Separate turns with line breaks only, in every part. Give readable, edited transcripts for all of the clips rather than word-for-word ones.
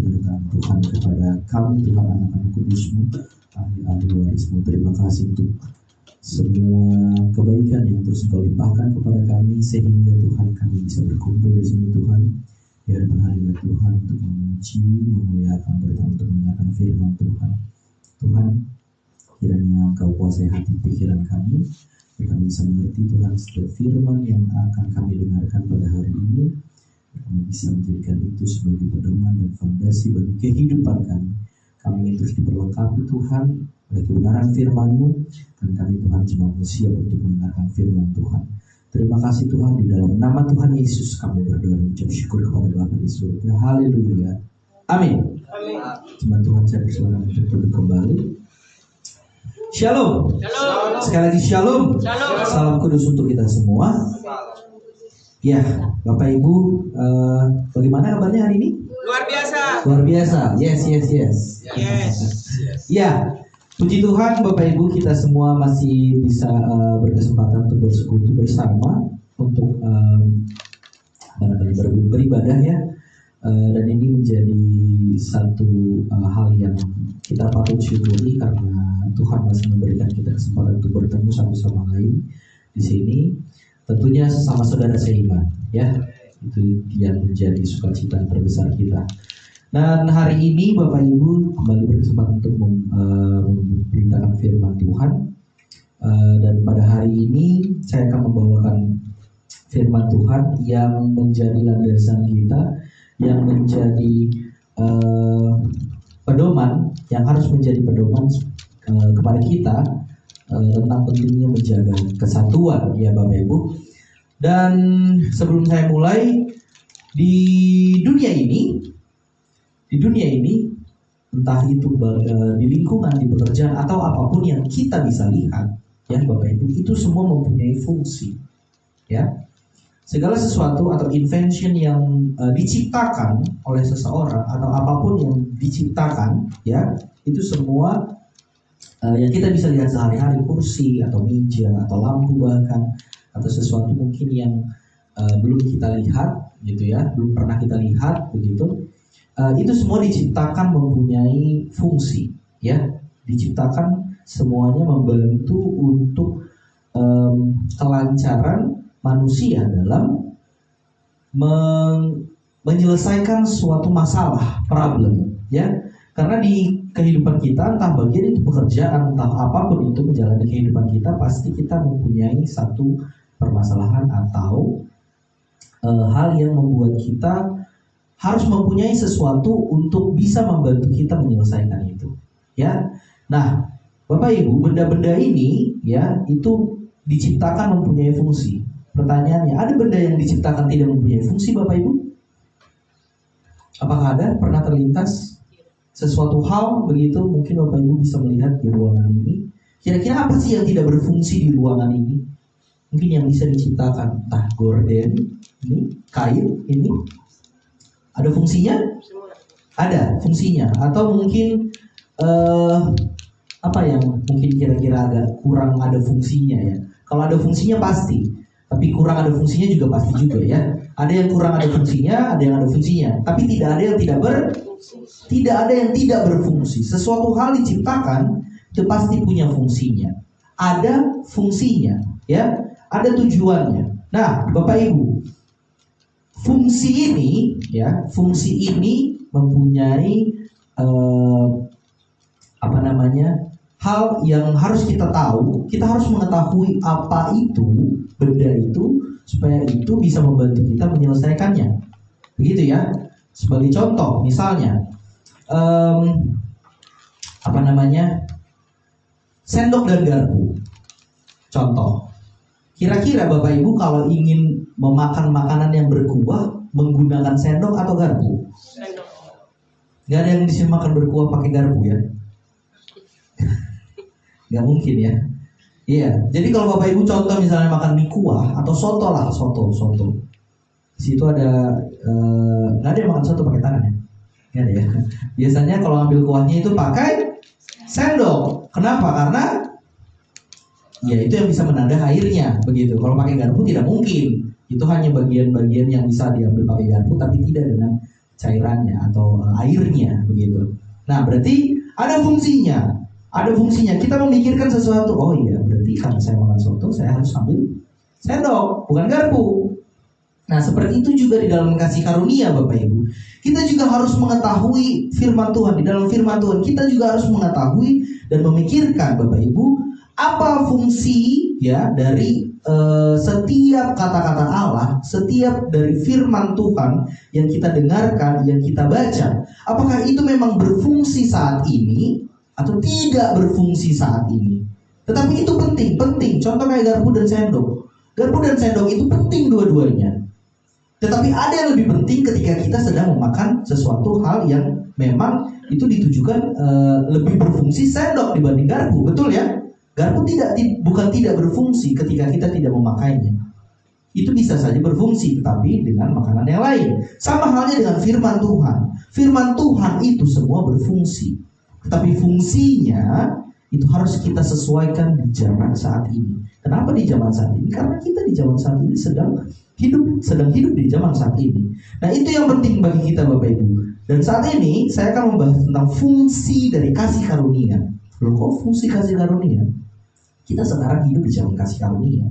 kedatangan Tuhan kepada kami, Tuhan, anak-anak kudus-Mu, ahli-ahli waris-Mu. Terima kasih untuk semua kebaikan yang terus Kau limpahkan kepada kami, sehingga Tuhan kami bisa berkumpul di sini, Tuhan, di hadapan hadirat Tuhan, untuk memuji, memuliakan, bertemu untuk mendengarkan firman Tuhan. Tuhan, kiranya Engkau kuasai hati pikiran kami, biar kami bisa mengerti, Tuhan, setiap firman yang akan kami dengarkan pada hari ini. Kami bisa menjadikan itu sebagai pedoman dan fondasi bagi kehidupan kami. Kami ingin terus diperlengkapi, Tuhan, oleh kebenaran firman-Mu, dan kami, Tuhan, cuma siap untuk mendengarkan firman Tuhan. Terima kasih, Tuhan, di dalam nama Tuhan Yesus kami berdoa dan ucap syukur kepada Bapa di surga. Haleluya. Amin. Teman Tuhan, saya persilakan untuk duduk kembali. Shalom.
Shalom.
Sekali lagi shalom.
Shalom.
Salam kudus untuk kita semua. Ya, Bapak Ibu, bagaimana kabarnya hari ini?
Luar biasa.
Luar biasa. Yes.
Yes.
Ya, puji Tuhan, Bapak Ibu, kita semua masih bisa berkesempatan untuk bersekutu bersama untuk beribadah ya. Dan ini menjadi satu hal yang kita patut syukuri, karena Tuhan masih memberikan kita kesempatan untuk bertemu satu sama lain di sini. Tentunya sesama saudara seiman, ya, itu yang menjadi sukacita terbesar kita. Dan hari ini Bapak Ibu kembali berkesempatan untuk memberitakan firman Tuhan. Dan pada hari ini saya akan membawakan firman Tuhan yang menjadi landasan kita, yang menjadi pedoman, yang harus menjadi pedoman kepada kita tentang pentingnya menjaga kesatuan, ya Bapak Ibu. Dan sebelum saya mulai, di dunia ini entah itu di lingkungan, di pekerjaan, atau apapun yang kita bisa lihat, ya Bapak Ibu, itu semua mempunyai fungsi, ya. Segala sesuatu atau invention yang diciptakan oleh seseorang atau apapun yang diciptakan, ya, itu semua yang kita bisa lihat sehari-hari, kursi atau meja atau lampu bahkan, atau sesuatu mungkin yang belum kita lihat gitu ya, belum pernah kita lihat begitu, itu semua diciptakan mempunyai fungsi, ya, diciptakan semuanya membantu untuk kelancaran manusia dalam menyelesaikan suatu masalah, problem, ya. Karena di kehidupan kita, entah bagian itu pekerjaan, entah apapun itu menjalani kehidupan kita, pasti kita mempunyai satu permasalahan atau hal yang membuat kita harus mempunyai sesuatu untuk bisa membantu kita menyelesaikan itu, ya. Nah, Bapak Ibu, benda-benda ini, ya, itu diciptakan mempunyai fungsi. Pertanyaannya, ada benda yang diciptakan tidak mempunyai fungsi, Bapak Ibu? Apakah ada? Pernah terlintas sesuatu hal begitu? Mungkin Bapak Ibu bisa melihat di ruangan ini. Kira-kira apa sih yang tidak berfungsi di ruangan ini? Mungkin yang bisa diciptakan, entah gorden, ini, kain, ini, ada fungsinya? Ada fungsinya. Atau mungkin apa yang mungkin kira-kira agak kurang ada fungsinya ya? Kalau ada fungsinya pasti, tapi kurang ada fungsinya juga pasti juga ya. Ada yang kurang ada fungsinya, ada yang ada fungsinya. Tapi tidak ada yang tidak berfungsi. Sesuatu hal diciptakan itu pasti punya fungsinya. Ada fungsinya, ya. Ada tujuannya. Nah, Bapak Ibu, fungsi ini, ya, fungsi ini mempunyai hal yang harus kita tahu. Kita harus mengetahui apa itu benda itu, supaya itu bisa membantu kita menyelesaikannya. Begitu ya. Sebagai contoh, misalnya sendok dan garpu. Contoh. Kira-kira Bapak Ibu kalau ingin memakan makanan yang berkuah menggunakan sendok atau garpu?
Sendok.
Gak ada yang bisa makan berkuah pakai garpu ya? Gak mungkin ya. Iya. Jadi kalau Bapak Ibu contoh misalnya makan mie kuah atau soto lah, soto. Di situ ada nggak ada yang makan soto pakai tangan ya? Nggak ada ya. Biasanya kalau ambil kuahnya itu pakai sendok. Kenapa? Karena ya itu yang bisa menadah airnya begitu. Kalau pakai garpu tidak mungkin. Itu hanya bagian-bagian yang bisa diambil pakai garpu, tapi tidak dengan cairannya atau airnya begitu. Nah, berarti ada fungsinya. Ada fungsinya. Kita memikirkan sesuatu. Oh iya, berarti karena saya makan soto, saya harus ambil sendok, bukan garpu. Nah, seperti itu juga di dalam kasih karunia, Bapak Ibu. Kita juga harus mengetahui firman Tuhan. Di dalam firman Tuhan kita juga harus mengetahui dan memikirkan, Bapak Ibu, apa fungsi ya dari setiap kata-kata Allah, setiap dari firman Tuhan yang kita dengarkan, yang kita baca. Apakah itu memang berfungsi saat ini atau tidak berfungsi saat ini? Tetapi itu penting. Contoh kayak garpu dan sendok. Garpu dan sendok itu penting dua-duanya. Tetapi ada yang lebih penting ketika kita sedang memakan sesuatu hal yang memang itu ditujukan lebih berfungsi sendok dibanding garpu, betul ya? Garpu bukan tidak berfungsi ketika kita tidak memakainya. Itu bisa saja berfungsi, tetapi dengan makanan yang lain. Sama halnya dengan firman Tuhan. Firman Tuhan itu semua berfungsi, tetapi fungsinya itu harus kita sesuaikan di zaman saat ini. Kenapa di zaman saat ini? Karena kita di zaman saat ini sedang hidup di zaman saat ini. Nah, itu yang penting bagi kita, Bapak Ibu. Dan saat ini saya akan membahas tentang fungsi dari kasih karunia. Loh, kok fungsi kasih karunia? Kita sekarang hidup di zaman kasih karunia.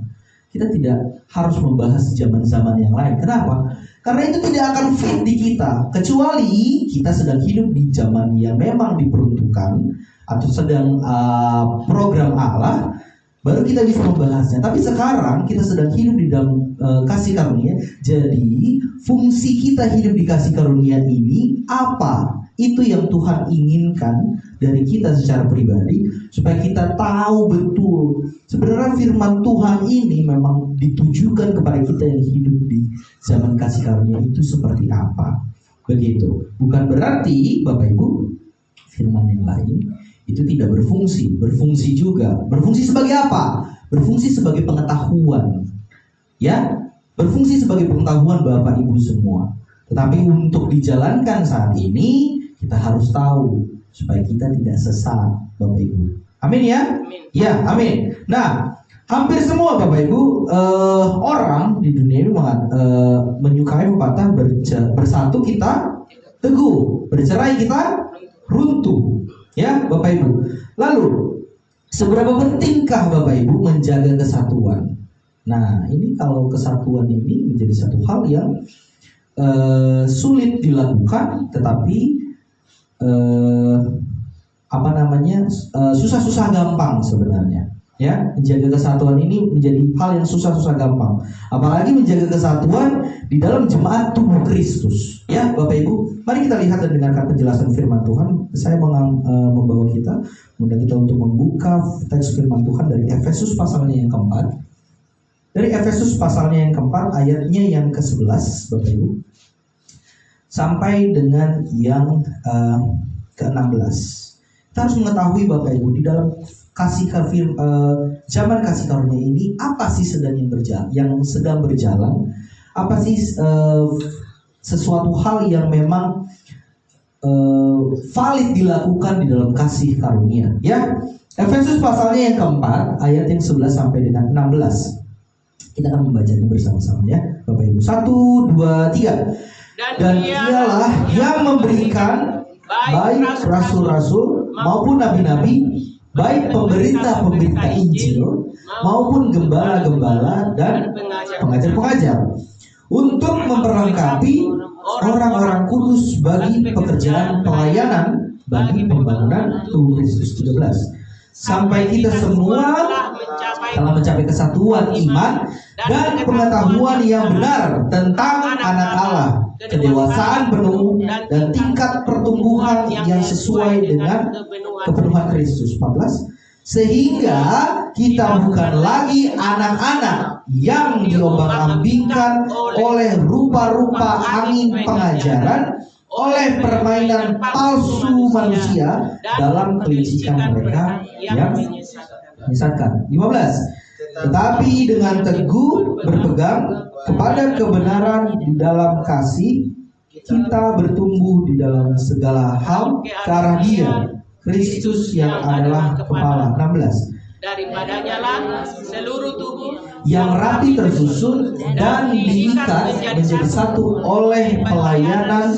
Kita tidak harus membahas zaman-zaman yang lain. Kenapa? Karena itu tidak akan fit di kita, kecuali kita sedang hidup di zaman yang memang diperuntukkan atau sedang program Allah, baru kita bisa membahasnya. Tapi sekarang kita sedang hidup di dalam kasih karunia. Jadi fungsi kita hidup di kasih karunia ini apa? Itu yang Tuhan inginkan dari kita secara pribadi, supaya kita tahu betul sebenarnya firman Tuhan ini memang ditujukan kepada kita yang hidup di zaman kasih karunia itu seperti apa. Begitu. Bukan berarti Bapak Ibu firman yang lain itu tidak berfungsi. Berfungsi juga. Berfungsi sebagai apa? Berfungsi sebagai pengetahuan. Ya, berfungsi sebagai pengetahuan Bapak Ibu semua. Tetapi untuk dijalankan saat ini, kita harus tahu supaya kita tidak sesat, Bapak Ibu. Amin ya?
Amin.
Ya, amin. Nah, hampir semua Bapak Ibu orang di dunia ini menyukai pepatah bersatu kita teguh, bercerai kita runtuh. Ya, Bapak Ibu. Lalu, seberapa pentingkah Bapak Ibu menjaga kesatuan? Nah, ini kalau kesatuan ini menjadi satu hal yang sulit dilakukan, tetapi susah-susah gampang sebenarnya. Ya, menjaga kesatuan ini menjadi hal yang susah-susah gampang. Apalagi menjaga kesatuan di dalam jemaat tubuh Kristus. Ya, Bapak Ibu, mari kita lihat dan dengarkan penjelasan firman Tuhan. Saya membawa kita untuk membuka teks firman Tuhan dari Efesus pasalnya yang keempat. Dari Efesus pasalnya yang keempat, ayatnya yang ke-11, Bapak Ibu, sampai dengan yang ke-16. Kita harus mengetahui, Bapak Ibu, di dalam zaman kasih karunia ini apa sih yang sedang berjalan? Apa sih sesuatu hal yang memang valid dilakukan di dalam kasih karunia? Ya, Efesus pasalnya yang keempat, ayat yang 11 sampai dengan 16. Kita akan membacanya bersama-sama ya, Bapak Ibu. 1, 2, 3. Dan dialah yang memberikan baik rasul-rasul maupun nabi-nabi, baik pemberita-pemberita Injil maupun gembala-gembala dan pengajar-pengajar, untuk memperlengkapi orang-orang kudus bagi pekerjaan pelayanan, bagi pembangunan tubuh Kristus. 13. Sampai kita semua telah mencapai kesatuan iman dan pengetahuan yang benar tentang anak Allah, kedewasaan penuh dan tingkat pertumbuhan yang sesuai dengan kepenuhan Kristus. 14. Sehingga kita bukan lagi anak-anak yang diombang-ambingkan oleh rupa-rupa angin pengajaran, oleh permainan palsu manusia dalam kelicikan mereka yang menyesatkan. 15. Tetapi dengan teguh berpegang kepada kebenaran di dalam kasih, kita bertumbuh di dalam segala hal ke arah Dia, Kristus yang adalah kepala. 16.
Daripadanya lah seluruh tubuh
yang rapi tersusun dan diikat menjadi satu oleh pelayanan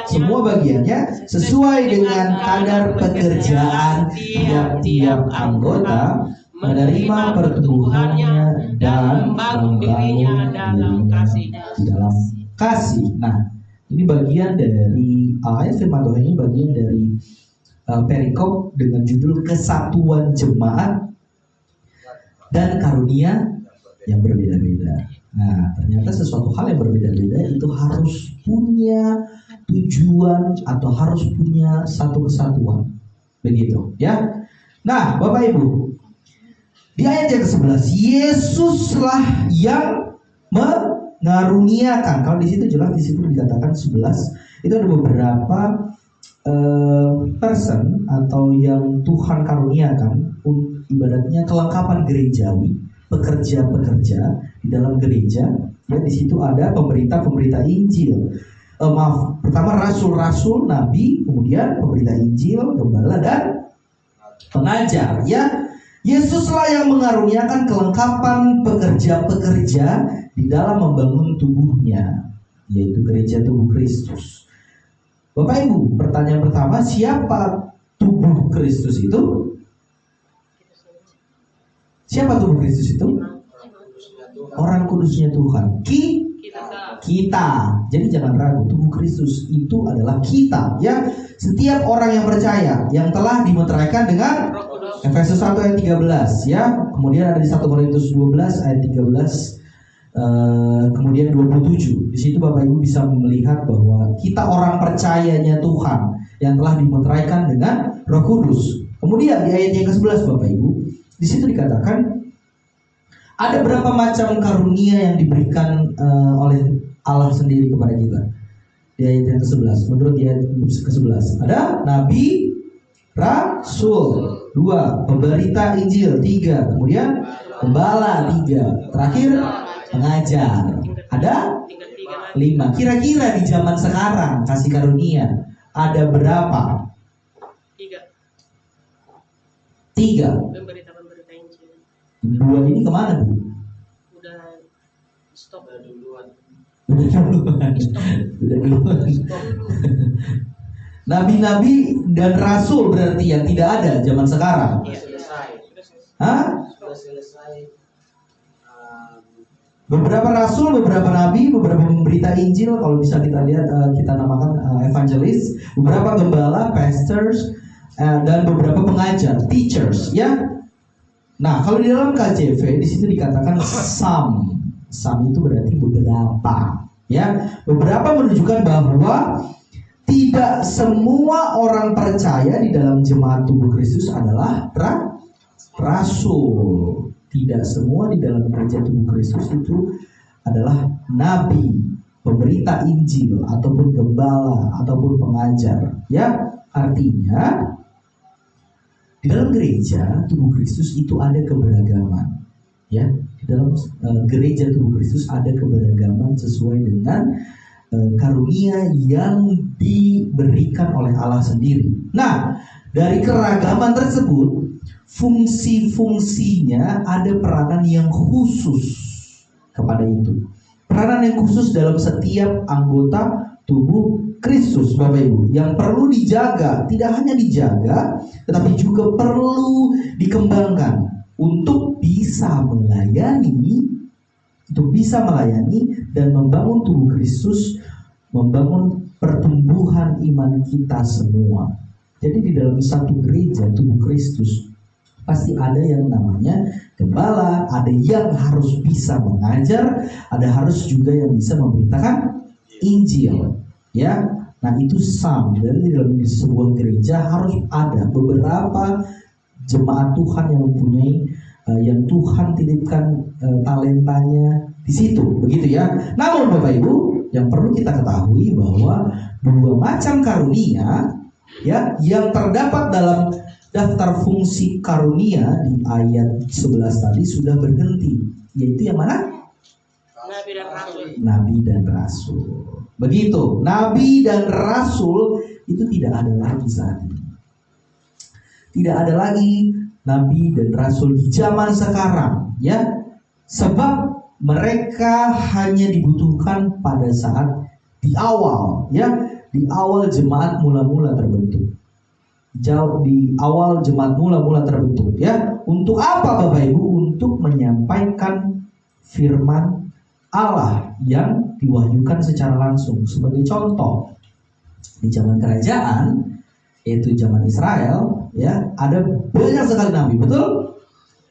semua bagiannya sesuai dengan kadar pekerjaan tiap-tiap anggota, menerima pertumbuhannya dan membangun dalam kasih. Nah, ini bagian dari ayat firman Tuhan, ini bagian dari perikop dengan judul kesatuan jemaat dan karunia yang berbeda-beda. Nah, ternyata sesuatu hal yang berbeda-beda itu harus punya tujuan atau harus punya satu kesatuan. Begitu, ya. Nah, Bapak Ibu, di ayat yang ke-11, Yesuslah yang mengaruniakan. Kalau di situ jelas, di situ dikatakan 11, itu ada beberapa person atau yang Tuhan karuniakan, ibaratnya kelengkapan gerejawi, pekerja-pekerja di dalam gereja. Ya, di situ ada pemberita Injil. Pertama rasul-rasul, nabi, kemudian pemberita Injil, gembala dan pengajar. Ya, Yesuslah yang mengaruniakan kelengkapan pekerja-pekerja di dalam membangun tubuhnya, yaitu gereja tubuh Kristus. Bapak Ibu, pertanyaan pertama, siapa tubuh Kristus itu? Siapa tubuh Kristus itu? Orang kudusnya Tuhan. Kita. Jadi jangan ragu, tubuh Kristus itu adalah kita. Ya, setiap orang yang percaya, yang telah dimeteraikan dengan Efesus 1 ayat 13, ya. Kemudian ada di 1 Korintus 12 ayat 13, kemudian 27. Di situ Bapak Ibu bisa melihat bahwa kita orang percayanya Tuhan yang telah dimeteraikan dengan Roh Kudus. Kemudian di ayat yang ke-11 Bapak Ibu, di situ dikatakan ada berapa macam karunia yang diberikan oleh Allah sendiri kepada kita. Di ayat yang ke-11, menurut ayat ke-11 ada nabi, rasul, 2, pemberita Injil, 3, kemudian gembala, 3, terakhir pengajar, ada 5. Kira-kira di zaman sekarang kasih karunia ada berapa? 3.
Pemberita Injil.
2 ini kemana, Bu?
Udah stop duluan.
Udah duluan. Nabi-nabi dan rasul berarti yang tidak ada zaman sekarang. Hah?
Sudah selesai.
Beberapa rasul, beberapa nabi, beberapa pemberita Injil, kalau bisa kita lihat kita namakan evangelis, beberapa gembala, pastors, dan beberapa pengajar, teachers, ya. Nah, kalau di dalam KJV di situ dikatakan some. Some itu berarti beberapa, ya. Beberapa menunjukkan bahwa tidak semua orang percaya di dalam jemaat tubuh Kristus adalah rasul. Tidak semua di dalam gereja tubuh Kristus itu adalah nabi, pemberita Injil, ataupun gembala, ataupun pengajar. Ya, artinya di dalam gereja tubuh Kristus itu ada keberagaman. Ya, di dalam gereja tubuh Kristus ada keberagaman sesuai dengan karunia yang diberikan oleh Allah sendiri. Nah, dari keragaman tersebut, fungsi-fungsinya ada peranan yang khusus kepada itu. Peranan yang khusus dalam setiap anggota tubuh Kristus, Bapak Ibu, yang perlu dijaga, tidak hanya dijaga, tetapi juga perlu dikembangkan untuk bisa melayani dan membangun tubuh Kristus, membangun pertumbuhan iman kita semua. Jadi di dalam satu gereja tubuh Kristus pasti ada yang namanya gembala, ada yang harus bisa mengajar, ada harus juga yang bisa memberitakan Injil. Ya, nah itu sama. Dan di dalam sebuah gereja harus ada beberapa jemaat Tuhan yang mempunyai yang Tuhan titipkan talentanya di situ, begitu ya. Namun Bapak Ibu, yang perlu kita ketahui bahwa 2 macam karunia, ya, yang terdapat dalam daftar fungsi karunia di ayat 11 tadi sudah berhenti, yaitu yang mana? Nabi dan rasul. Begitu, nabi dan rasul itu tidak ada lagi saat ini. Tidak ada lagi nabi dan rasul di zaman sekarang, ya. Sebab mereka hanya dibutuhkan pada saat di awal, ya, di awal jemaat mula-mula terbentuk. Jauh di awal jemaat mula-mula terbentuk, ya. Untuk apa Bapak Ibu? Untuk menyampaikan firman Allah yang diwahyukan secara langsung. Sebagai contoh, di zaman kerajaan, yaitu zaman Israel, ya, ada banyak sekali nabi, betul?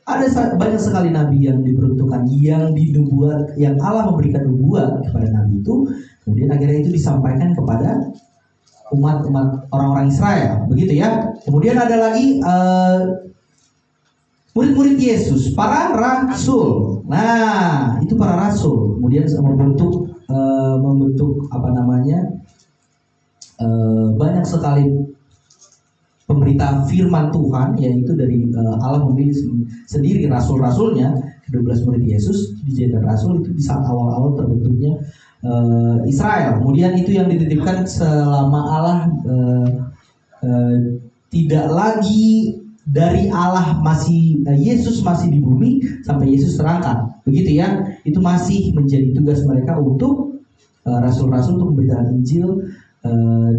Ada banyak sekali nabi yang diperuntukkan, yang dinubuat, yang Allah memberikan nubuat kepada nabi itu, kemudian akhirnya itu disampaikan kepada umat-umat orang-orang Israel, begitu ya. Kemudian ada lagi murid-murid Yesus, para rasul. Nah, itu para rasul. Kemudian membentuk banyak sekali pemberita firman Tuhan, yaitu dari Allah memilih sendiri rasul-rasulnya. 12 murid Yesus dijadikan rasul itu di saat awal-awal terbentuknya Israel. Kemudian itu yang dititipkan selama Allah tidak lagi dari Allah Yesus masih di bumi sampai Yesus terangkat, begitu ya. Itu masih menjadi tugas mereka untuk rasul-rasul untuk memberitakan Injil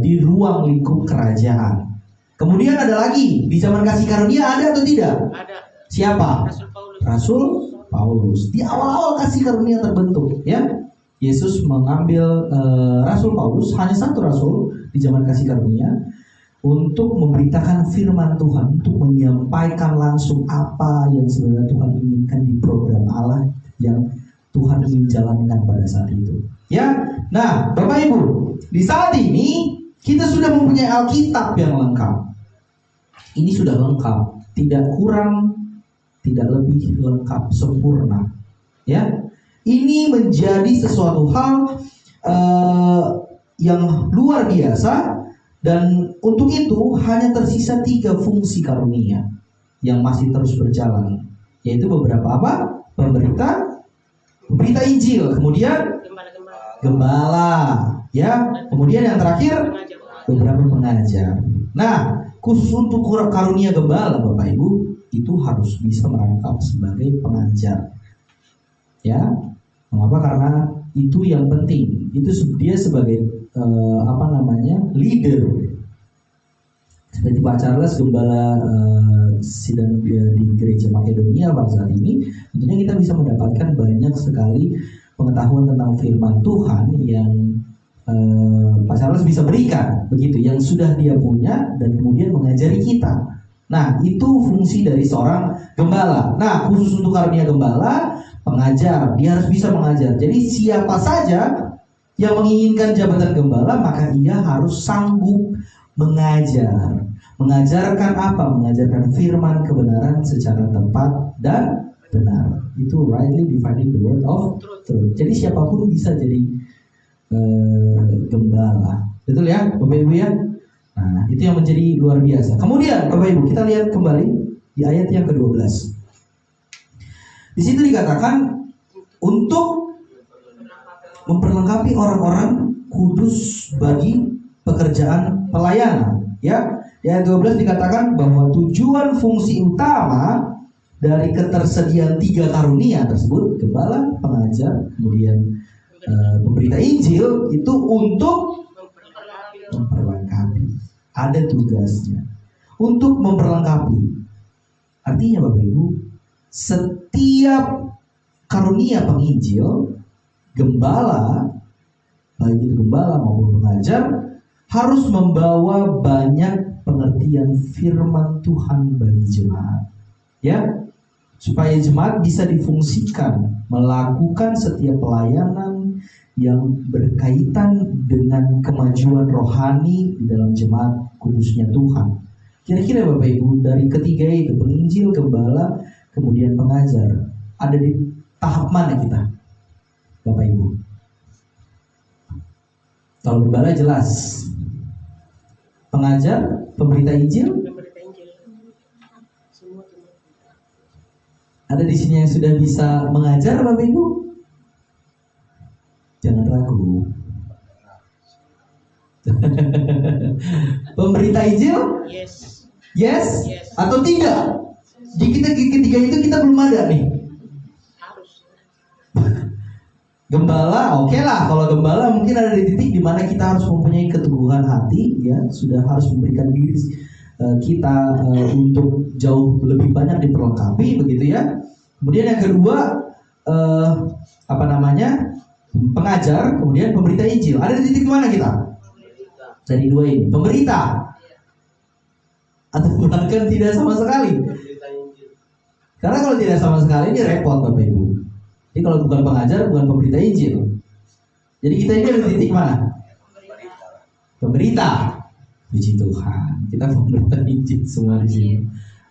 di ruang lingkup kerajaan. Kemudian ada lagi di zaman kasih karunia, ada atau tidak?
Ada.
Siapa? Rasul Paulus. Di awal-awal kasih karunia terbentuk, ya. Yesus mengambil Rasul Paulus, hanya satu rasul di zaman kasih karunia, untuk memberitakan firman Tuhan, untuk menyampaikan langsung apa yang sebenarnya Tuhan inginkan di program Allah yang Tuhan ingin jalankan pada saat itu. Ya, nah Bapak Ibu, di saat ini kita sudah mempunyai Alkitab yang lengkap. Ini sudah lengkap, tidak kurang, tidak lebih, lengkap, sempurna. Ya, ini menjadi sesuatu hal yang luar biasa. Dan untuk itu hanya tersisa 3 fungsi karunia yang masih terus berjalan, yaitu beberapa apa? Pemberita Injil, kemudian gembala, ya, kemudian yang terakhir beberapa pengajar. Nah, khusus untuk karunia gembala Bapak Ibu, itu harus bisa merangkap sebagai pengajar, ya. Mengapa? Karena itu yang penting. Itu dia sebagai leader. Seperti Pak Charles, gembala sidang di gereja Makedonia pada saat ini, tentunya kita bisa mendapatkan banyak sekali pengetahuan tentang firman Tuhan yang Pak Charles bisa berikan, begitu, yang sudah dia punya, dan kemudian mengajari kita. Nah, itu fungsi dari seorang gembala. Nah, khusus untuk karunia gembala, pengajar, dia harus bisa mengajar. Jadi siapa saja yang menginginkan jabatan gembala, maka ia harus sanggup mengajar. Mengajarkan apa? Mengajarkan firman kebenaran secara tepat dan benar. Itu rightly dividing the word of truth. Jadi siapapun bisa jadi gembala. Betul ya Bapak Ibu ya? Nah, itu yang menjadi luar biasa. Kemudian Bapak Ibu, kita lihat kembali di ayat yang ke-12. Di situ dikatakan untuk memperlengkapi orang-orang kudus bagi pekerjaan pelayanan, ya. Di ayat 12 dikatakan bahwa tujuan fungsi utama dari ketersediaan 3 karunia tersebut, gembala, pengajar, kemudian pemberita Injil, itu untuk memperlengkapi. Ada tugasnya untuk memperlengkapi. Artinya Bapak Ibu, setiap karunia penginjil, gembala, baik itu gembala maupun pengajar, harus membawa banyak pengertian firman Tuhan bagi jemaat, ya, supaya jemaat bisa difungsikan melakukan setiap pelayanan yang berkaitan dengan kemajuan rohani di dalam jemaat kudusnya Tuhan. Kira-kira Bapak Ibu, dari ketiga itu, penginjil, gembala, kemudian pengajar, ada di tahap mana kita Bapak Ibu? Kalau gembala jelas, pengajar, pemberita Injil, ada di sini yang sudah bisa mengajar Bapak Ibu? Jangan ragu. Pemberita Injil? Yes? Atau tidak? Di kita ketiga itu kita belum ada nih. Gembala, oke lah. Kalau gembala mungkin ada di titik di mana kita harus mempunyai keteguhan hati, ya, sudah harus memberikan diri kita untuk jauh lebih banyak diperlengkapi, begitu ya. Kemudian yang kedua, pengajar, kemudian pemberita Injil. Ada di titik mana kita? Dari dua ini, pemberita, atau bahkan tidak sama sekali. Karena kalau tidak sama sekali ini repot, Bapak Ibu. Jadi kalau bukan pengajar, bukan pemberita Injil. Jadi kita ini ada di titik mana? Pemberita. Puji Tuhan, kita pemberita Injil semua di sini.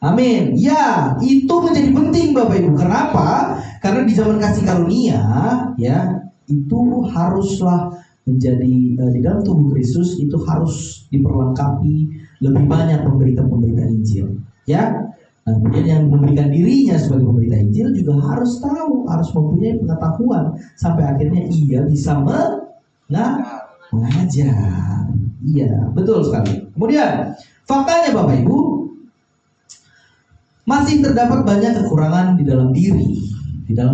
Amin. Ya, itu menjadi penting, Bapak Ibu. Kenapa? Karena di zaman kasih karunia, ya, itu haruslah menjadi di dalam tubuh Kristus itu harus diperlengkapi lebih banyak pemberita-pemberita Injil. Ya. Nah, kemudian yang memberikan dirinya sebagai pemberita Injil juga harus tahu, harus mempunyai pengetahuan sampai akhirnya ia bisa mengajar. Iya, betul sekali. Kemudian faktanya Bapak Ibu, masih terdapat banyak kekurangan di dalam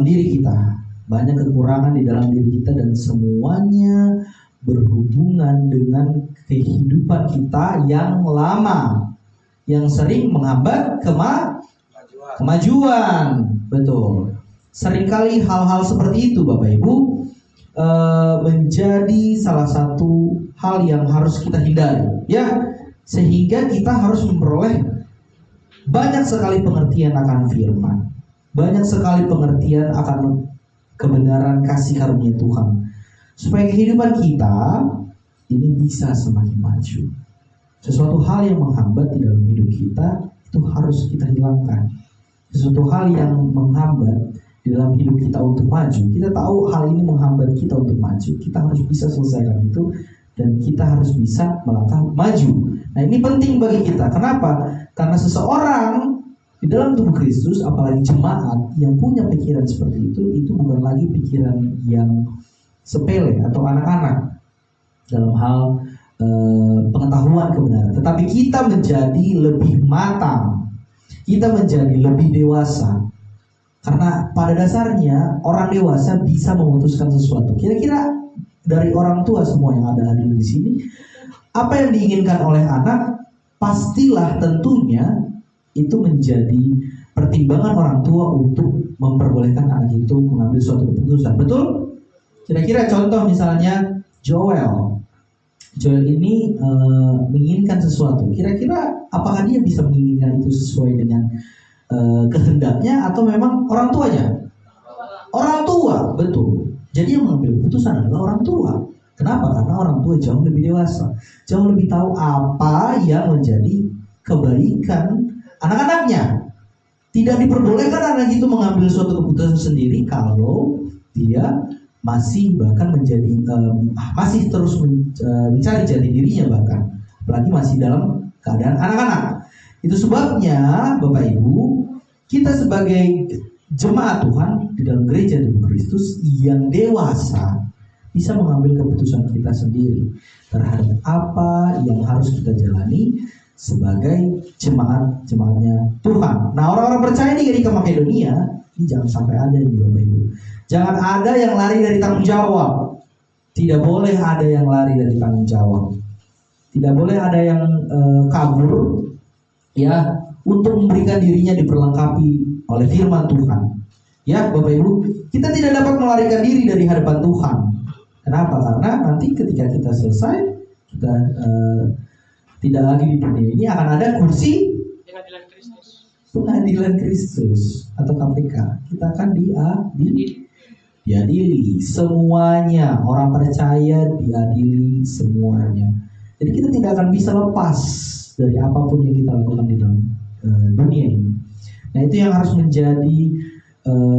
diri kita. Banyak kekurangan di dalam diri kita dan semuanya berhubungan dengan kehidupan kita yang lama, yang sering menghambat kemajuan. Betul. Seringkali hal-hal seperti itu Bapak Ibu menjadi salah satu hal yang harus kita hindari, ya, sehingga kita harus memperoleh banyak sekali pengertian akan firman, banyak sekali pengertian akan kebenaran kasih karunia Tuhan, supaya kehidupan kita ini bisa semakin maju. Sesuatu hal yang menghambat di dalam hidup kita itu harus kita hilangkan. Sesuatu hal yang menghambat di dalam hidup kita untuk maju, kita tahu hal ini menghambat kita untuk maju, kita harus bisa selesaikan itu dan kita harus bisa melangkah maju. Nah, ini penting bagi kita. Kenapa? Karena seseorang di dalam tubuh Kristus, apalagi jemaat yang punya pikiran seperti itu bukan lagi pikiran yang sepele atau anak-anak dalam hal pengetahuan kebenaran, tetapi kita menjadi lebih matang, kita menjadi lebih dewasa. Karena pada dasarnya orang dewasa bisa memutuskan sesuatu. Kira-kira dari orang tua semua yang ada hadir di sini, apa yang diinginkan oleh anak, pastilah tentunya itu menjadi pertimbangan orang tua untuk memperbolehkan anak itu mengambil suatu keputusan. Betul? Kira-kira contoh misalnya Joel ini menginginkan sesuatu. Kira-kira apakah dia bisa menginginkan itu sesuai dengan kehendaknya atau memang orang tuanya? Orang tua, betul. Jadi yang mengambil keputusan adalah orang tua. Kenapa? Karena orang tua jauh lebih dewasa, jauh lebih tahu apa yang menjadi kebaikan anak-anaknya. Tidak diperbolehkan anak itu mengambil suatu keputusan sendiri kalau dia masih bahkan menjadi masih terus mencari jati dirinya, bahkan apalagi masih dalam keadaan anak-anak. Itu sebabnya Bapak Ibu, kita sebagai jemaat Tuhan di dalam gereja tubuh Kristus yang dewasa bisa mengambil keputusan kita sendiri terhadap apa yang harus kita jalani sebagai jemaatnya Tuhan. Nah, orang-orang percaya di gereja Makedonia ini jangan sampai ada di Bapak Ibu. Jangan ada yang lari dari tanggung jawab. Tidak boleh ada yang lari dari tanggung jawab. Tidak boleh ada yang kabur, ya, untuk memberikan dirinya diperlengkapi oleh firman Tuhan. Ya, Bapak Ibu, kita tidak dapat melarikan diri dari hadapan Tuhan. Kenapa? Karena nanti ketika kita selesai, kita tidak lagi di dunia ini, akan ada kursi pengadilan Kristus atau KPK. Kita akan diadili semuanya. Orang percaya diadili semuanya. Jadi kita tidak akan bisa lepas dari apapun yang kita lakukan di dalam dunia ini. Nah, itu yang harus menjadi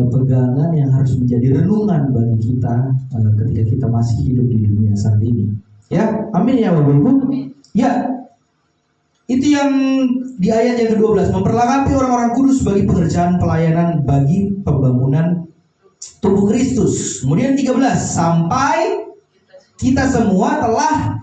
pegangan, yang harus menjadi renungan bagi kita ketika kita masih hidup di dunia saat ini. Ya, amin ya Bapak Ibu. Ya, itu yang di ayat yang ke-12, memperlengkapi orang-orang kudus bagi pekerjaan pelayanan bagi pembangunan tubuh Kristus. Kemudian 13, sampai kita semua telah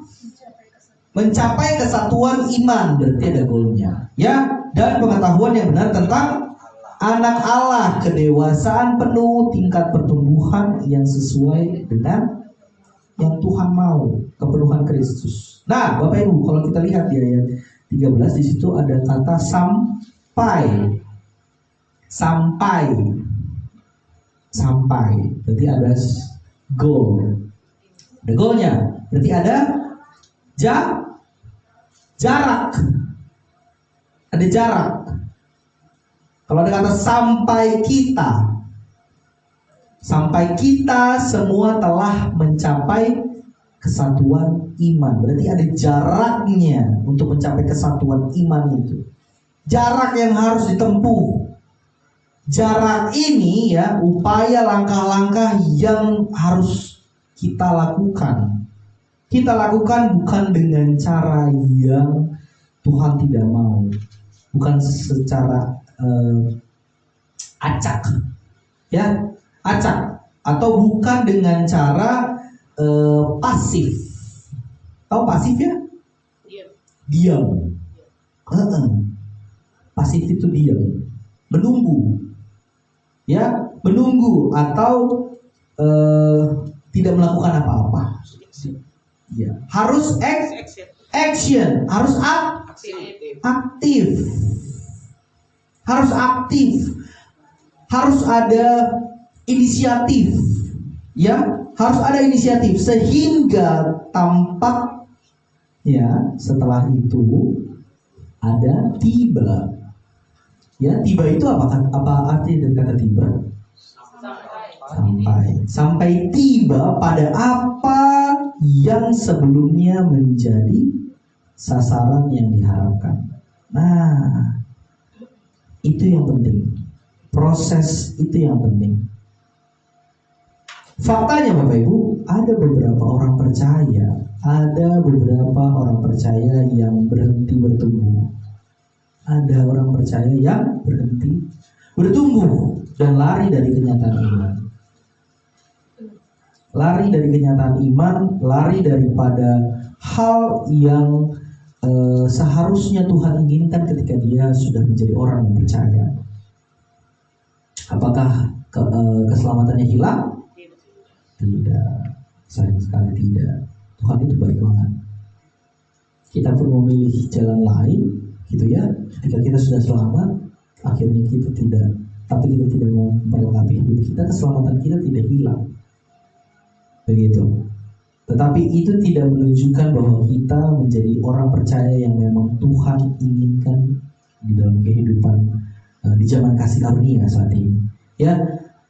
mencapai kesatuan iman, berarti ada goalnya, ya, dan pengetahuan yang benar tentang anak Allah, kedewasaan penuh, tingkat pertumbuhan yang sesuai dengan yang Tuhan mau, kepenuhan Kristus. Nah, Bapak Ibu, kalau kita lihat di ayat 13 di situ ada kata sampai. Sampai. Berarti ada goal. Ada goalnya. Berarti ada jarak. Ada jarak. Kalau ada kata sampai kita semua telah mencapai kesatuan iman. Berarti ada jaraknya untuk mencapai kesatuan iman itu. Jarak yang harus ditempuh. Jarak ini ya, upaya langkah-langkah yang harus kita lakukan. Kita lakukan bukan dengan cara yang Tuhan tidak mau. Bukan secara acak. Ya, acak. Atau bukan dengan cara pasif. Tahu pasif ya? Diam. Pasif itu diam. Menunggu atau tidak melakukan apa-apa. Ya. Harus action, harus aktif. Harus aktif. Harus ada inisiatif. Ya, harus ada inisiatif sehingga tampak ya setelah itu ada tiba. Ya, tiba itu apa arti dari kata tiba? Sampai tiba pada apa yang sebelumnya menjadi sasaran yang diharapkan. Nah, itu yang penting. Proses itu yang penting. Faktanya Bapak Ibu, ada beberapa orang percaya yang berhenti bertumbuh. Ada orang percaya yang berhenti bertumbuh dan lari dari kenyataan iman. Lari dari kenyataan iman, lari daripada hal yang seharusnya Tuhan inginkan ketika dia sudah menjadi orang yang percaya. Apakah keselamatannya hilang? Tidak, sayang sekali tidak. Tuhan itu baik banget. Kita pun memilih jalan lain, gitu ya. Ketika kita sudah selamat, akhirnya kita tidak mau memperlengkapi hidup kita, keselamatan kita tidak hilang. Begitu. Tetapi itu tidak menunjukkan bahwa kita menjadi orang percaya yang memang Tuhan inginkan di dalam kehidupan di zaman kasih karunia saat ini. Ya,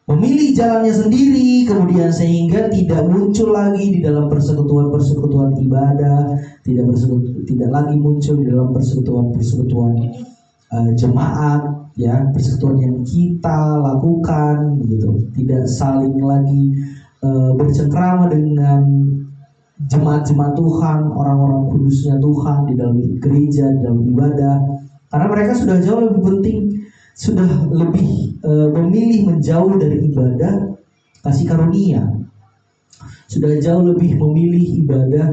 memilih jalannya sendiri, kemudian sehingga tidak muncul lagi di dalam persekutuan ibadah, tidak lagi muncul di dalam persekutuan jemaat, ya, persekutuan yang kita lakukan, gitu. Tidak saling lagi bercengkrama dengan jemaat-jemaat Tuhan, orang-orang kudusnya Tuhan di dalam gereja, di dalam ibadah, karena mereka sudah jauh lebih penting, sudah lebih memilih menjauh dari ibadah kasih karunia, sudah jauh lebih memilih ibadah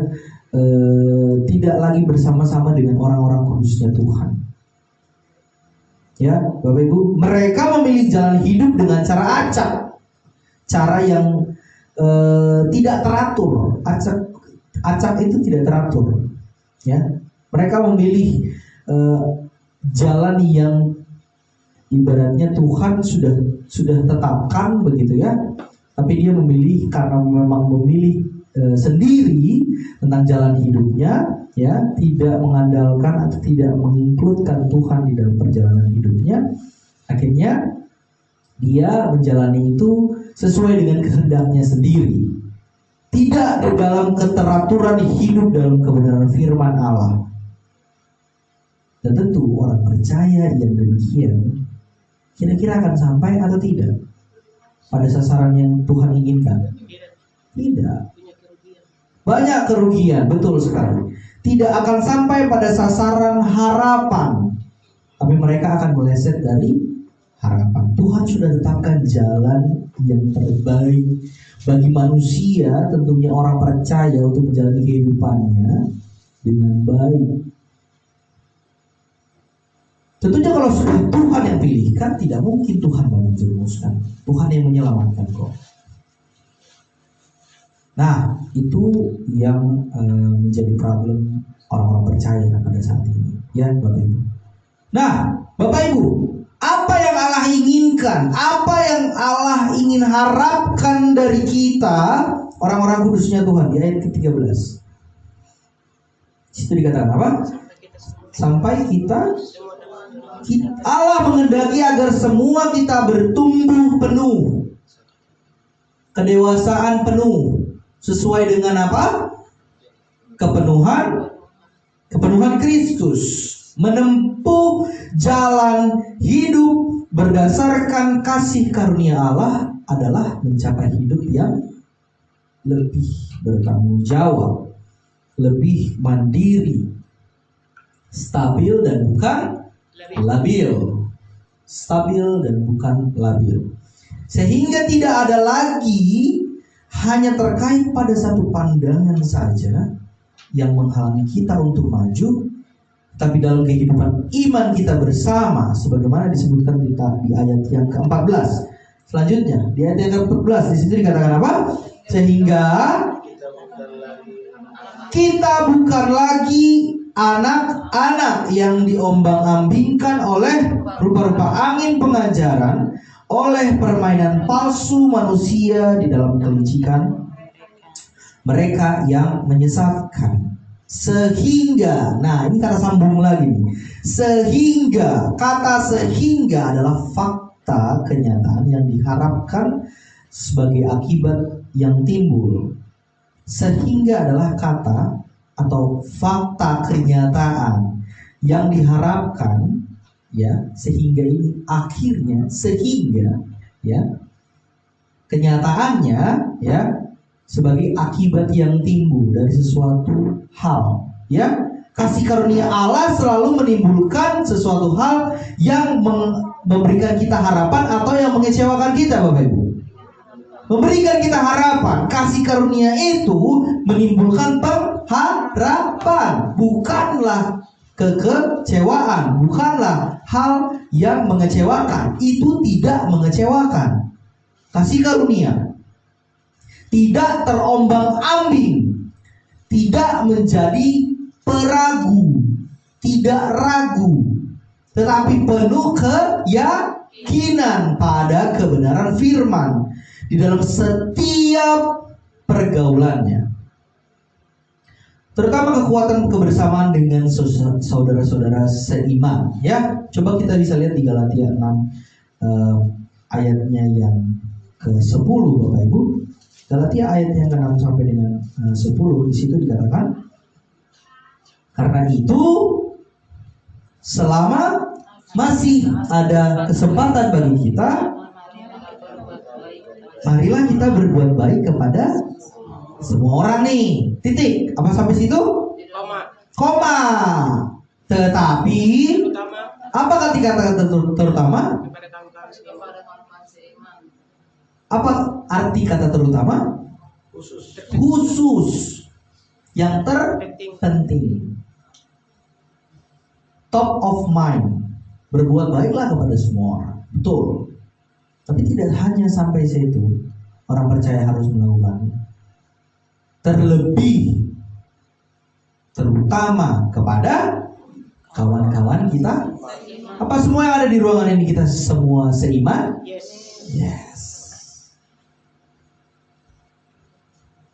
tidak lagi bersama-sama dengan orang-orang kudusnya Tuhan. Ya, Bapak Ibu, mereka memilih jalan hidup dengan cara acak, cara yang tidak teratur. Acak itu tidak teratur. Ya, mereka memilih jalan yang ibaratnya Tuhan sudah tetapkan begitu ya, tapi dia memilih karena memang memilih sendiri tentang jalan hidupnya, ya, tidak mengandalkan atau tidak menginkludkan Tuhan di dalam perjalanan hidupnya. Akhirnya dia menjalani itu sesuai dengan kehendaknya sendiri, tidak dalam keteraturan hidup dalam kebenaran firman Allah. Dan tentu orang percaya yang demikian kira-kira akan sampai atau tidak pada sasaran yang Tuhan inginkan? Tidak. Banyak kerugian, betul sekali. Tidak akan sampai pada sasaran harapan, tapi mereka akan meleset dari harapan. Tuhan sudah tetapkan jalan yang terbaik bagi manusia, tentunya orang percaya, untuk menjalani kehidupannya dengan baik. Tentunya kalau sudah Tuhan yang pilihkan, tidak mungkin Tuhan mau menjerumuskan. Tuhan yang menyelamatkan kok. Nah, itu yang menjadi problem orang-orang percaya pada saat ini, ya Bapak Ibu. Nah, Bapak Ibu, apa yang Allah inginkan, apa yang Allah ingin harapkan dari kita, orang-orang kudusnya Tuhan, di ayat ke-13. Situ dikatakan apa? Sampai kita Allah menghendaki agar semua kita bertumbuh penuh, kedewasaan penuh, sesuai dengan apa? Kepenuhan Kristus, menempuh jalan hidup berdasarkan kasih karunia Allah adalah mencapai hidup yang lebih bertanggung jawab, lebih mandiri, stabil dan bukan labil. Stabil dan bukan labil. Sehingga tidak ada lagi hanya terkait pada satu pandangan saja yang menghalangi kita untuk maju, tapi dalam kehidupan iman kita bersama, sebagaimana disebutkan di ayat yang ke-14. Selanjutnya, di ayat yang ke-14, di situ dikatakan apa? Sehingga kita bukan lagi anak-anak yang diombang-ambingkan oleh rupa-rupa angin pengajaran, oleh permainan palsu manusia di dalam kelicikan mereka yang menyesatkan. Sehingga, nah ini kata sambung lagi nih. Sehingga, kata sehingga adalah fakta kenyataan yang diharapkan sebagai akibat yang timbul. Sehingga adalah kata atau fakta kenyataan yang diharapkan, ya, sehingga ini akhirnya, sehingga, ya, kenyataannya, ya, sebagai akibat yang timbul dari sesuatu hal, ya. Kasih karunia Allah selalu menimbulkan sesuatu hal yang memberikan kita harapan atau yang mengecewakan kita, Bapak Ibu. Memberikan kita harapan. Kasih karunia itu menimbulkan pengharapan, bukanlah kekecewaan, bukanlah hal yang mengecewakan. Itu tidak mengecewakan. Kasih karunia tidak terombang-ambing, tidak menjadi peragu, tidak ragu, tetapi penuh keyakinan pada kebenaran firman di dalam setiap pergaulannya. Terutama kekuatan kebersamaan dengan saudara-saudara seiman, ya. Coba kita bisa lihat di Galatia 6 ayatnya yang ke-10, Bapak Ibu. Galatia ayat yang ke-6 sampai dengan 10, di situ dikatakan, karena itu selama masih ada kesempatan bagi kita, marilah kita berbuat baik kepada semua orang nih. Titik. Apa sampai situ? Koma. Tetapi apa kata terutama? Apa arti kata terutama? Khusus. Yang terpenting. Top of mind. Berbuat baiklah kepada semua orang. Betul. Tapi tidak hanya sampai situ orang percaya harus melakukannya. Terlebih, terutama kepada kawan-kawan kita. Apa semua yang ada di ruangan ini kita semua seiman? Yes.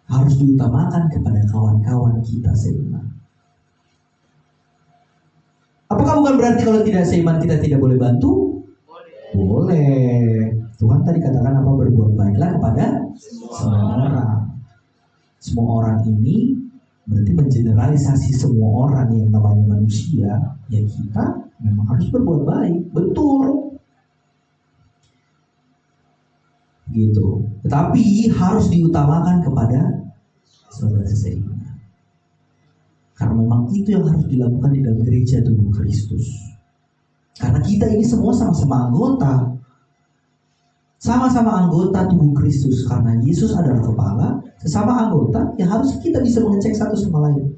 Harus diutamakan kepada kawan-kawan kita seiman. Apakah bukan berarti kalau tidak seiman kita tidak boleh bantu? Boleh. Tuhan tadi katakan apa? Berbuat baiklah kepada semua orang. Semua orang ini berarti mengeneralisasi semua orang yang namanya manusia. Ya kita memang harus berbuat baik. Betul. Gitu. Tetapi harus diutamakan kepada saudara seiman. Karena memang itu yang harus dilakukan di dalam gereja tubuh Kristus. Karena kita ini semua sama-sama anggota. Sama-sama anggota tubuh Kristus. Karena Yesus adalah kepala, sesama anggota yang harus kita bisa mengecek satu sama lain.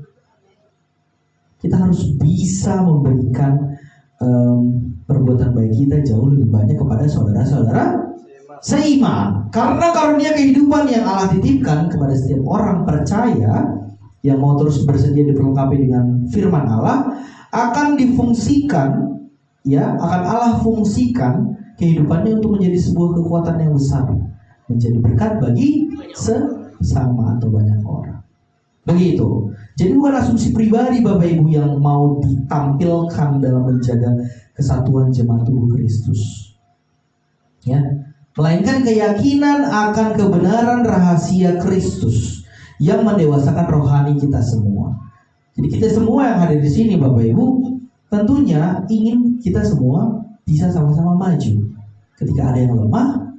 Kita harus bisa memberikan perbuatan baik kita jauh lebih banyak kepada saudara-saudara seiman. Karena karunia kehidupan yang Allah titipkan kepada setiap orang percaya yang mau terus bersedia diperlengkapi dengan firman Allah, akan difungsikan, ya, akan Allah fungsikan kehidupannya untuk menjadi sebuah kekuatan yang besar, menjadi berkat bagi sesama atau banyak orang. Begitu. Jadi bukan asumsi pribadi Bapak Ibu yang mau ditampilkan dalam menjaga kesatuan jemaat tubuh Kristus, ya, melainkan keyakinan akan kebenaran rahasia Kristus yang mendewasakan rohani kita semua. Jadi kita semua yang hadir di sini Bapak Ibu tentunya ingin kita semua bisa sama-sama maju. Ketika ada yang lemah,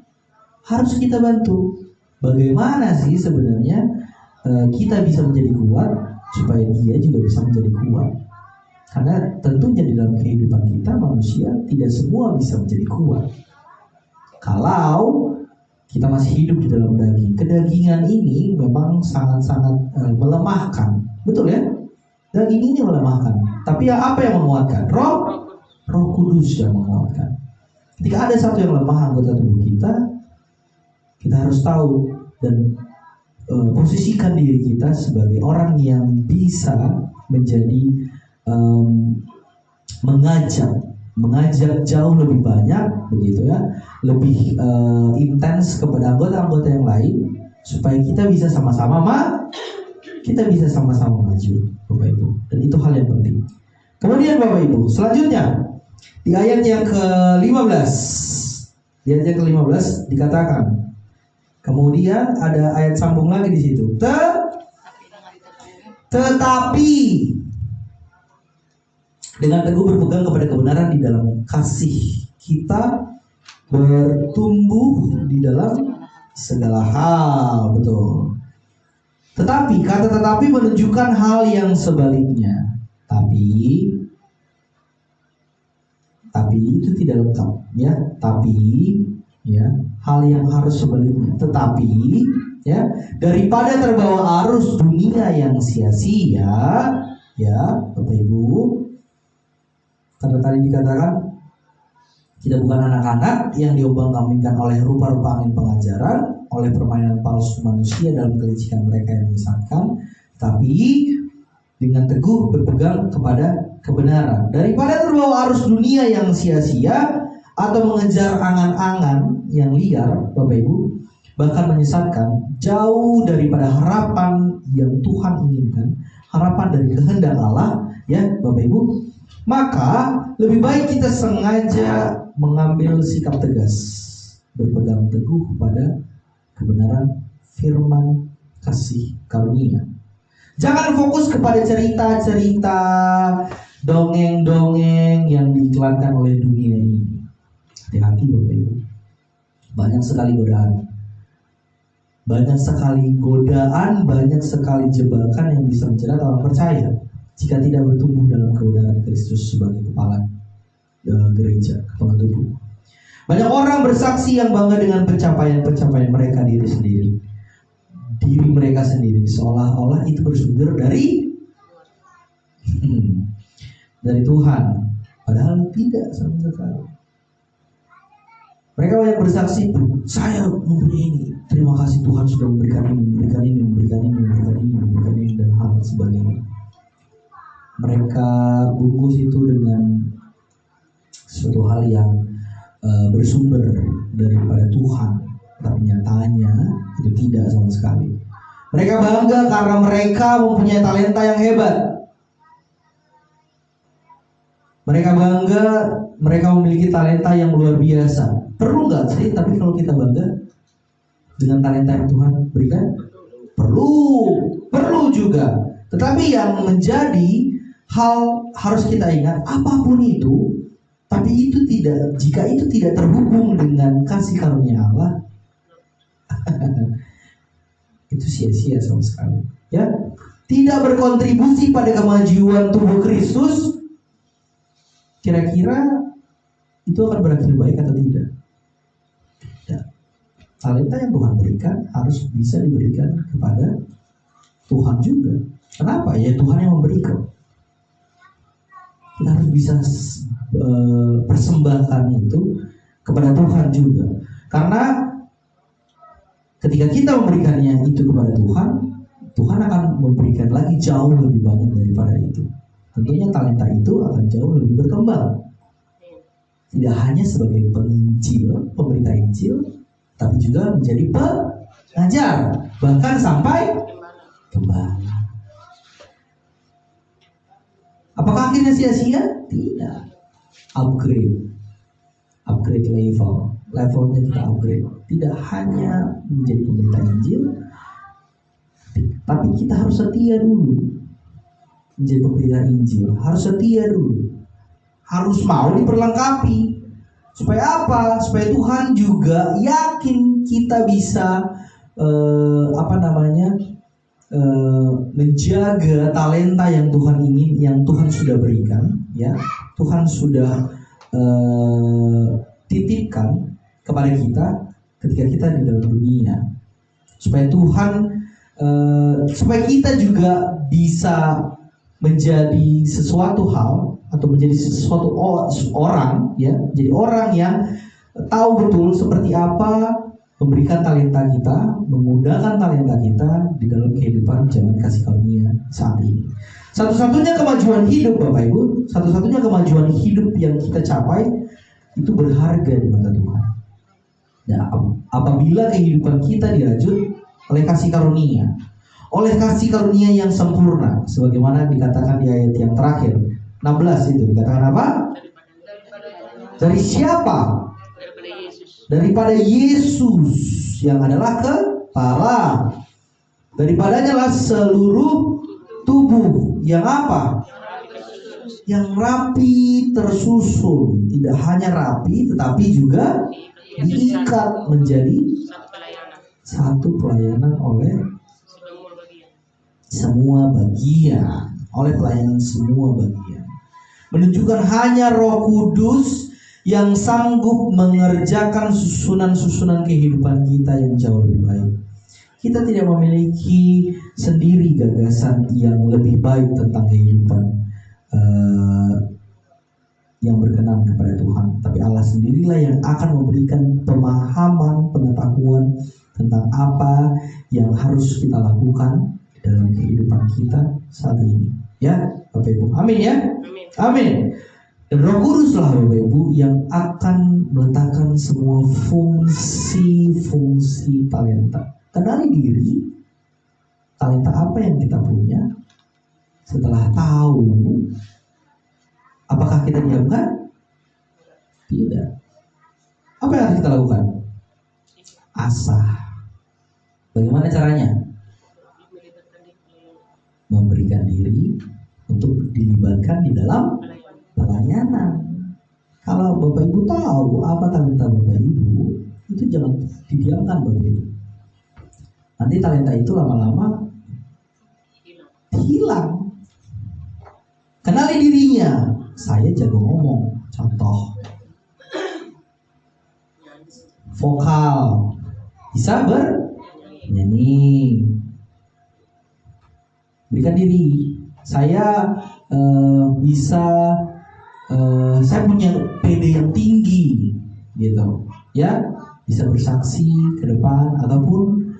harus kita bantu. Bagaimana sih sebenarnya kita bisa menjadi kuat supaya dia juga bisa menjadi kuat. Karena tentunya di dalam kehidupan kita manusia tidak semua bisa menjadi kuat. Kalau kita masih hidup di dalam daging, kedagingan ini memang sangat-sangat melemahkan, betul ya? Daging ini melemahkan. Tapi apa yang menguatkan? Roh Kudus yang menguatkan. Ketika ada satu yang lemah anggota tubuh kita, kita harus tahu dan posisikan diri kita sebagai orang yang bisa menjadi mengajak jauh lebih banyak, begitu ya, lebih intens kepada anggota-anggota yang lain supaya kita bisa sama-sama maju, Bapak Ibu. Dan itu hal yang penting. Kemudian Bapak Ibu, selanjutnya di ayat yang ke-15. Di ayat yang ke-15 dikatakan, kemudian ada ayat sambung lagi di situ. Tetapi dengan teguh berpegang kepada kebenaran di dalam kasih, kita bertumbuh di dalam segala hal, betul. Tetapi, kata tetapi menunjukkan hal yang sebaliknya. Tapi itu tidak lengkap, ya. Tapi, ya, hal yang harus sebaliknya. Tetapi, ya, daripada terbawa arus dunia yang sia-sia, ya, Bapak Ibu, karena tadi dikatakan kita bukan anak-anak yang diombang-ambingkan oleh rupa-rupa angin pengajaran, oleh permainan palsu manusia dalam kelicikan mereka yang menyesatkan, tapi dengan teguh berpegang kepada kebenaran. Daripada terbawa arus dunia yang sia-sia atau mengejar angan-angan yang liar, Bapak Ibu, bahkan menyesatkan, jauh daripada harapan yang Tuhan inginkan, harapan dari kehendak Allah, ya Bapak Ibu, maka lebih baik kita sengaja mengambil sikap tegas, berpegang teguh pada kebenaran firman kasih karunia. Jangan fokus kepada cerita-cerita, dongeng-dongeng yang diiklankan oleh dunia ini. Hati-hati Bapak Ibu. Banyak sekali godaan, banyak sekali jebakan yang bisa menjerat orang percaya jika tidak bertumbuh dalam kebenaran Kristus sebagai kepala gereja, kepala tubuh. Banyak orang bersaksi yang bangga dengan pencapaian mereka diri mereka sendiri, seolah-olah itu bersumber dari Tuhan, padahal tidak sama sekali. Mereka banyak bersaksi, saya mempunyai ini, terima kasih Tuhan sudah memberikan ini dan hal sebagainya. Mereka bungkus itu dengan suatu hal yang bersumber daripada Tuhan, tapi nyatanya itu tidak sama sekali. Mereka bangga karena mereka mempunyai talenta yang hebat. Mereka bangga mereka memiliki talenta yang luar biasa. Perlu nggak sih? Tapi kalau kita bangga dengan talenta yang Tuhan berikan, perlu juga. Tetapi yang menjadi hal harus kita ingat, apapun itu, tapi jika itu tidak terhubung dengan kasih karunia Allah, itu sia-sia sama sekali. Ya, tidak berkontribusi pada kemajuan tubuh Kristus. Kira-kira itu akan berakhir baik atau tidak? Tidak. Talenta yang Tuhan berikan harus bisa diberikan kepada Tuhan juga. Kenapa? Ya Tuhan yang memberikan. kita harus bisa persembahkan itu kepada Tuhan juga. Karena ketika kita memberikannya itu kepada Tuhan, Tuhan akan memberikan lagi jauh lebih banyak daripada itu. Tentunya talenta itu akan jauh lebih berkembang. Tidak hanya sebagai penginjil, pemberita Injil, tapi juga menjadi pengajar, bahkan sampai gembala. Apakah akhirnya sia-sia? Tidak. Upgrade levelnya kita upgrade. Tidak hanya menjadi pemberita Injil, tapi kita harus setia dulu menjadi pemberita Injil. Harus setia dulu. Harus mau diperlengkapi. Supaya apa? Supaya Tuhan juga yakin kita bisa menjaga talenta yang Tuhan ingin, yang Tuhan sudah berikan, ya. Tuhan sudah titipkan kepada kita ketika kita di dalam dunia. Supaya Tuhan supaya kita juga bisa menjadi sesuatu hal atau menjadi sesuatu orang, ya, jadi orang yang tahu betul seperti apa memberikan talenta kita, menggunakan talenta kita di dalam kehidupan zaman kasih karunia saat ini. Satu-satunya kemajuan hidup, Bapak Ibu, satu-satunya kemajuan hidup yang kita capai itu berharga di mata Tuhan. Nah, apabila kehidupan kita dirajut oleh kasih karunia, oleh kasih karunia yang sempurna, sebagaimana dikatakan di ayat yang terakhir 16 itu dikatakan apa? Dari siapa? Daripada Yesus yang adalah kepala. Daripadanya lah seluruh tubuh yang apa? Yang rapi tersusun. Tidak hanya rapi tetapi juga diikat menjadi satu pelayanan oleh semua bagian. Oleh pelayanan semua bagian. Menunjukkan hanya Roh Kudus yang sanggup mengerjakan susunan-susunan kehidupan kita yang jauh lebih baik. Kita tidak memiliki sendiri gagasan yang lebih baik tentang kehidupan yang berkenan kepada Tuhan. Tapi Allah sendirilah yang akan memberikan pemahaman, pengetahuan tentang apa yang harus kita lakukan dalam kehidupan kita saat ini. Ya, Bapak Ibu. Amin ya. Amin. Dan Roh Kudus lah Bapak Ibu yang akan meletakkan semua fungsi-fungsi talenta. Kenali diri, talenta apa yang kita punya. Setelah tahu, apakah kita diamkan? Tidak. Apa yang harus kita lakukan? Asah. Bagaimana caranya? Memberikan diri untuk dilibatkan di dalam pelayanan. Kalau Bapak Ibu tahu apa talenta Bapak Ibu, itu jangan didiamkan Bapak Ibu. Nanti talenta itu lama-lama hilang. Kenali dirinya. Saya jago ngomong, contoh. Vokal, bisa bernyanyi. Berikan diri. Saya saya punya PD yang tinggi, gitu, ya, bisa bersaksi ke depan ataupun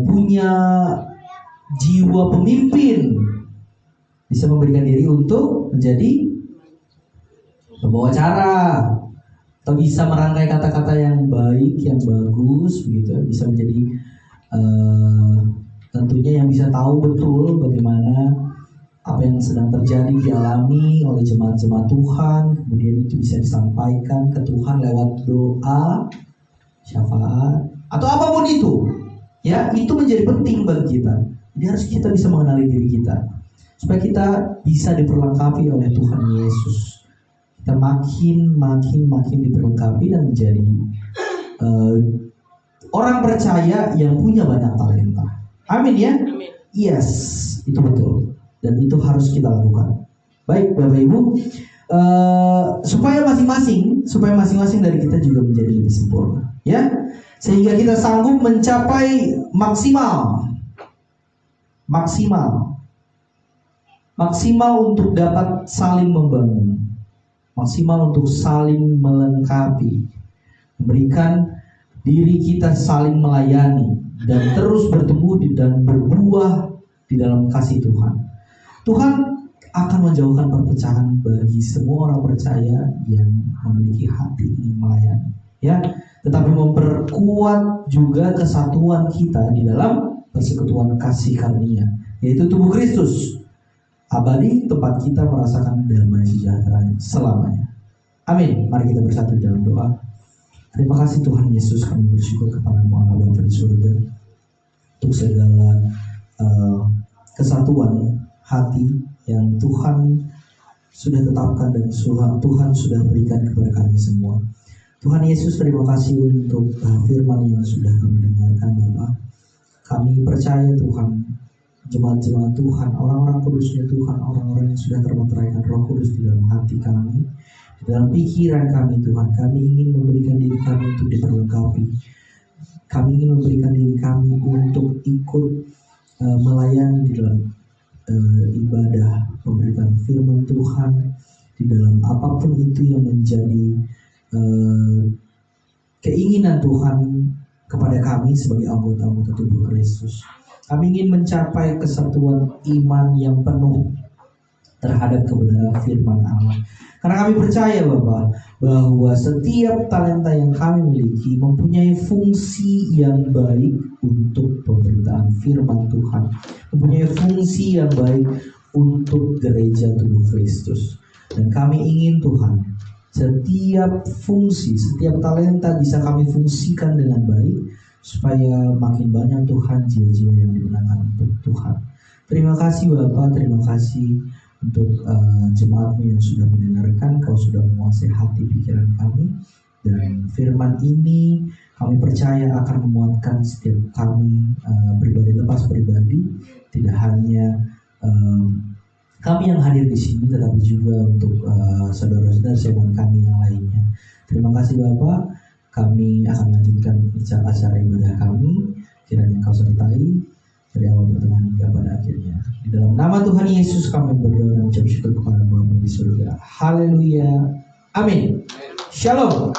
punya jiwa pemimpin, bisa memberikan diri untuk menjadi pembawa acara, atau bisa merangkai kata-kata yang baik, yang bagus, begitu, bisa menjadi tentunya yang bisa tahu betul bagaimana apa yang sedang terjadi dialami oleh jemaat-jemaat Tuhan, kemudian itu bisa disampaikan ke Tuhan lewat doa, syafaat, atau apapun itu. Ya, itu menjadi penting bagi kita. Jadi harus kita bisa mengenali diri kita, supaya kita bisa diperlengkapi oleh Tuhan Yesus. Kita makin diperlengkapi dan menjadi orang percaya yang punya banyak talenta. Amin ya?
Amin.
Yes, itu betul. Dan itu harus kita lakukan. Baik Bapak Ibu, supaya masing-masing dari kita juga menjadi lebih sempurna, ya, sehingga kita sanggup mencapai maksimal maksimal untuk dapat saling membangun, maksimal untuk saling melengkapi, memberikan diri kita saling melayani, dan terus bertemu dan berbuah di dalam kasih Tuhan. Tuhan akan menjauhkan perpecahan bagi semua orang percaya yang memiliki hati ingin melayani, ya. Tetapi memperkuat juga kesatuan kita di dalam persekutuan kasih karunia, yaitu tubuh Kristus abadi, tempat kita merasakan damai sejahtera selamanya. Amin. Mari kita bersatu dalam doa. Terima kasih Tuhan Yesus, kami bersyukur kepada-Mu Allah Bapa di surga untuk segala kesatuan hati yang Tuhan sudah tetapkan dan Tuhan sudah berikan kepada kami semua. Tuhan Yesus, terima kasih untuk firman yang sudah kami dengarkan Bapa. Kami percaya Tuhan, jemaat-jemaat Tuhan, orang-orang kudusnya Tuhan, orang-orang yang sudah termeteraikan Roh Kudus di dalam hati kami, di dalam pikiran kami Tuhan. Kami ingin memberikan diri kami untuk diperlengkapi. Kami ingin memberikan diri kami untuk ikut melayani di dalam ibadah pemberitaan firman Tuhan, di dalam apapun itu yang menjadi keinginan Tuhan kepada kami sebagai anggota-anggota tubuh Kristus. Kami ingin mencapai kesatuan iman yang penuh terhadap kebenaran firman Allah. Karena kami percaya Bapak, bahwa setiap talenta yang kami miliki mempunyai fungsi yang baik untuk pemberitaan firman Tuhan, mempunyai fungsi yang baik untuk gereja tubuh Kristus. Dan kami ingin Tuhan, setiap fungsi, setiap talenta bisa kami fungsikan dengan baik, supaya makin banyak Tuhan jiwa-jiwa yang dimenangkan untuk Tuhan. Terima kasih Bapak, terima kasih untuk jemaat-Mu yang sudah mendengarkan. Kau sudah menguasai hati pikiran kami, dan firman ini kami percaya akan memuatkan setiap kami pribadi lepas pribadi, tidak hanya kami yang hadir di sini, tetapi juga untuk saudara-saudara jemaat kami yang lainnya. Terima kasih Bapak. Kami akan lanjutkan acara ibadah kami. Kiranya Kau sertai dari awal pertengahan hingga pada akhirnya. Di dalam nama Tuhan Yesus kami berdoa dan mengucap syukur kepada Bapa di surga. Haleluya. Amin. Shalom.